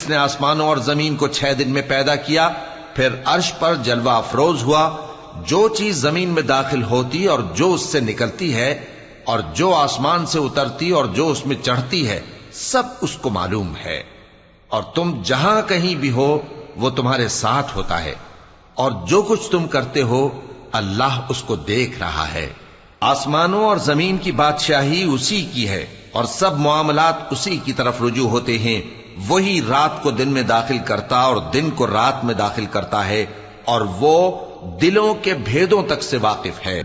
اس نے آسمانوں اور زمین کو 6 دن میں پیدا کیا، پھر عرش پر جلوہ افروز ہوا۔ جو چیز زمین میں داخل ہوتی اور جو اس سے نکلتی ہے، اور جو آسمان سے اترتی اور جو اس میں چڑھتی ہے، سب اس کو معلوم ہے۔ اور تم جہاں کہیں بھی ہو وہ تمہارے ساتھ ہوتا ہے، اور جو کچھ تم کرتے ہو اللہ اس کو دیکھ رہا ہے۔ آسمانوں اور زمین کی بادشاہی اسی کی ہے، اور سب معاملات اسی کی طرف رجوع ہوتے ہیں۔ وہی رات کو دن میں داخل کرتا اور دن کو رات میں داخل کرتا ہے، اور وہ دلوں کے بھیدوں تک سے واقف ہے۔